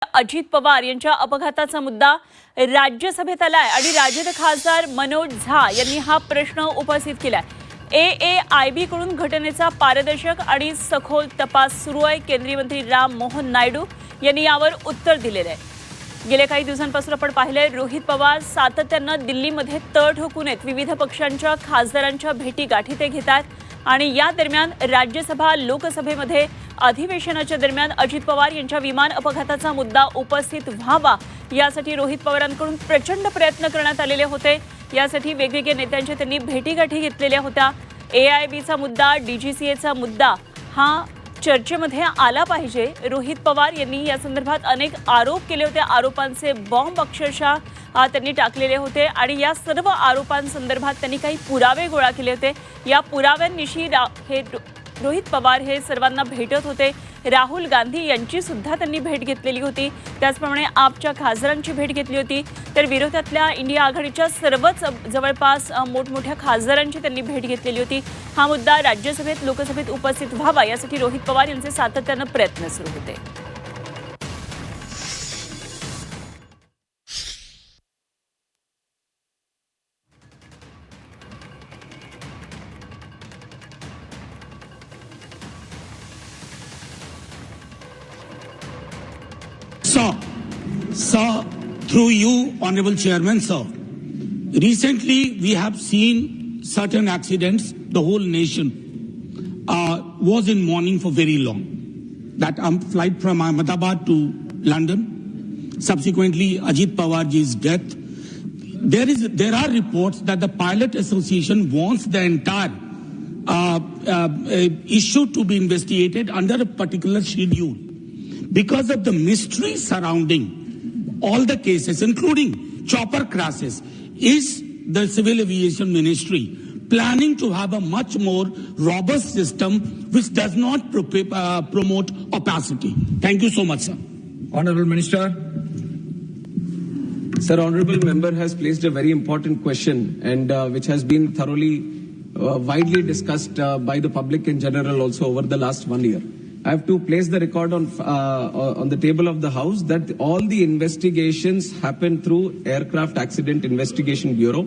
अजित पवार यांच्या अपघाताचा मुद्दा राज्यसभेत आलाय आणि राजद खासदार मनोज झा यांनी हा प्रश्न उपस्थित केलाय। AAIB कडून घटनेचा पारदर्शक आणि सखोल तपास सुरू आहे। केंद्रीय मंत्री राम मोहन नायडू यांनी यावर उत्तर दिलेले आहे। गेल्या काही दिवसांपासून आपण पाहिले रोहित पवार सातत्याने दिल्लीमध्ये तळ ठोकून येत विविध पक्षांच्या खासदारांच्या भेटी गाठी ते घेतात आणि या दरम्यान राज्यसभा लोकसभेमध्ये अधिवेशनाच्या दरम्यान अजित पवार यांच्या विमान अपघाताचा मुद्दा उपस्थित व्हावा यासाठी रोहित पवारांकडून प्रचंड प्रयत्न करण्यात आलेले होते। यासाठी वेगवेगळ्या नेत्यांच्या त्यांनी भेटीगाठी घेतलेल्या होत्या। AIBचा मुद्दा, DGCAचा मुद्दा हा चर्चेमध्ये आला पाहिजे। रोहित पवार यांनी या संदर्भात अनेक आरोप केले होते। आरोपांचे बॉम्ब अक्षरशः त्यांनी टाकलेले होते आणि या सर्व आरोपांसंदर्भात त्यांनी काही पुरावे गोळा केले होते। या पुराव्यांनिशी हे रोहित पवार हे सर्वांना भेटत होते। राहुल गांधी यांची सुद्धा त्यांनी भेट घेतलेली होती। त्याचप्रमाणे आपच्या खासदारांची भेट घेतली होती। तर विरोधातल्या इंडिया आघाडीच्या सर्वच जवळपास मोठमोठ्या खासदारांची त्यांनी भेट घेतलेली होती। हा मुद्दा राज्यसभेत लोकसभेत उपस्थित व्हावा यासाठी रोहित पवार यांचे सातत्याने प्रयत्न सुरू होते। Sir, through you, Honorable Chairman, sir, recently we have seen certain accidents. The whole nation was in mourning for very long. That flight from Ahmedabad to London, subsequently Ajit Pawarji's death. There are reports that the Pilot Association wants the entire issue to be investigated under a particular schedule. Because of the mystery surrounding all the cases, including chopper crashes, is the Civil Aviation Ministry planning to have a much more robust system which does not promote opacity? Thank you so much, sir. Honorable Minister. Sir, Honorable Member has placed a very important question and which has been thoroughly, widely discussed by the public in general also over the last 1 year. I have to place the record on the table of the House that all the investigations happen through Aircraft Accident Investigation Bureau,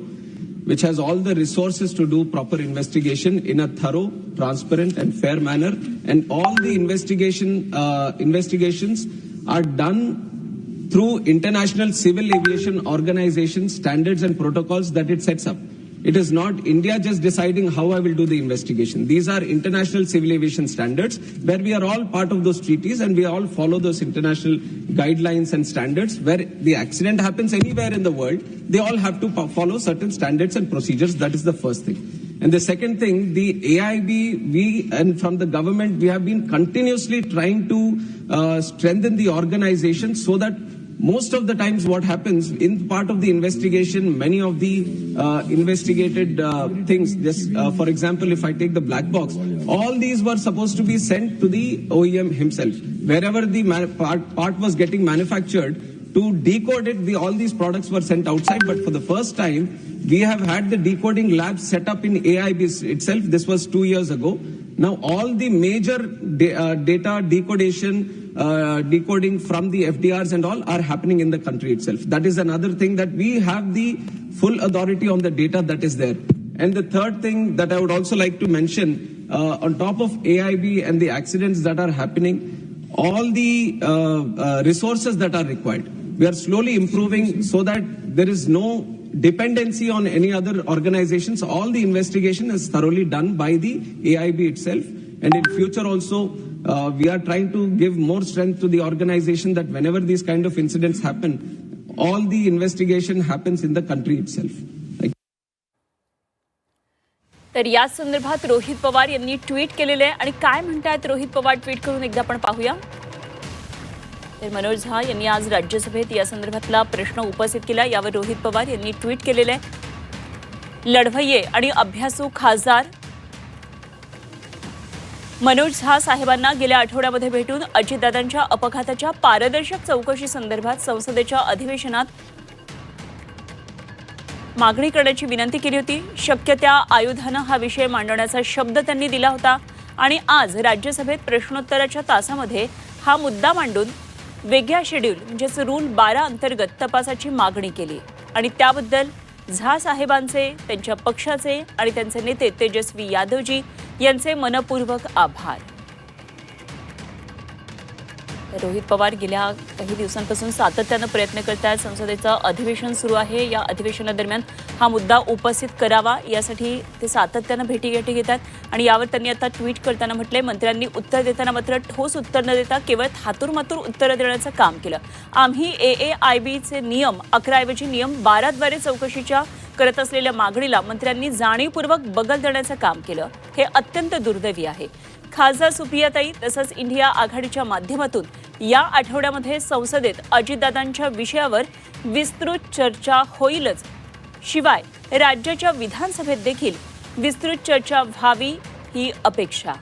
which has all the resources to do proper investigation in a thorough, transparent and fair manner. And all the investigations are done through international civil aviation organization standards and protocols that it sets up. It is not India just deciding how I will do the investigation. These are international civil aviation standards where we are all part of those treaties and we all follow those international guidelines and standards. Where the accident happens anywhere in the world, they all have to follow certain standards and procedures. That is the first thing. And the second thing, the AIB, and from the government, we have been continuously trying to strengthen the organization so that most of the times what happens in part of the investigation, many of the investigated things, for example, if I take the black box, all these were supposed to be sent to the OEM himself. Wherever the part was getting manufactured, to decode it, all these products were sent outside. But for the first time, we have had the decoding lab set up in AIB itself. This was 2 years ago. Now all the major data decoding from the FDRs and all are happening in the country itself. That is another thing, that we have the full authority on the data that is there. And the third thing that I would also like to mention, on top of AIB and the accidents that are happening, all the resources that are required, we are slowly improving so that there is no dependency on any other organizations. All the investigation is thoroughly done by the AIB itself. And in future also, we are trying to give more strength to the organization that whenever these kind of incidents happen, all the investigation happens in the country itself. तर या संदर्भात रोहित पवार यांनी tweet केलेले आहे आणि काय म्हणतात Rohit Pawar tweet करून एकदा आपण पाहूया। तर मनोज झा यांनी आज राज्यसभेत या संदर्भातला प्रश्न उपस्थित केला। यावर रोहित पवार यांनी ट्विट केलेले आहे, लढवय्ये आणि अभ्यासू खासदार मनोज झा साहेबांना गेल्या आठवड्यामध्ये भेटून अजितदादांच्या अपघाताच्या पारदर्शक चौकशी संदर्भात संसदेच्या अधिवेशनात मागणी करण्याची विनंती केली होती। शक्य त्या आयुधाने हा विषय मांडण्याचा शब्द त्यांनी दिला होता आणि आज राज्यसभेत प्रश्नोत्तराच्या तासामध्ये हा मुद्दा मांडून वेगळ्या शेड्यूल म्हणजेच रूल 12 अंतर्गत तपासाची मागणी केली आणि त्याबद्दल झा साहेबांचे, त्यांच्या पक्षाचे आणि त्यांचे नेते तेजस्वी यादवजी यांचे मनपूर्वक आभार. रोहित पवार गेल्या काही दिवसांपासून सातत्यानं प्रयत्न करत आहेत. संसदेचं अधिवेशन सुरू आहे. या अधिवेशनादरम्यान हा मुद्दा उपस्थित करावा यासाठी ते सातत्यानं भेटीगाठी घेतात आणि यावर त्यांनी आता ट्विट करताना म्हटलंय, मंत्र्यांनी उत्तर देताना मात्र ठोस उत्तर न देता केवळ थातूरमातूर उत्तरं देण्याचं काम केलं. आम्ही AAIBचे नियम 11 ऐवजी नियम 12 द्वारे चौकशीच्या करत असलेल्या मागणीला मंत्र्यांनी जाणीवपूर्वक बगल देण्याचं काम केलं. हे अत्यंत दुर्दैवी आहे. खासदार सुप्रियाताई तसंच इंडिया आघाडीच्या माध्यमातून या आठवड्यामध्ये संसदेत अजितदादांच्या विषयावर विस्तृत चर्चा होईलच. शिवाय राज्याच्या विधानसभेत देखील विस्तृत चर्चा व्हावी ही अपेक्षा.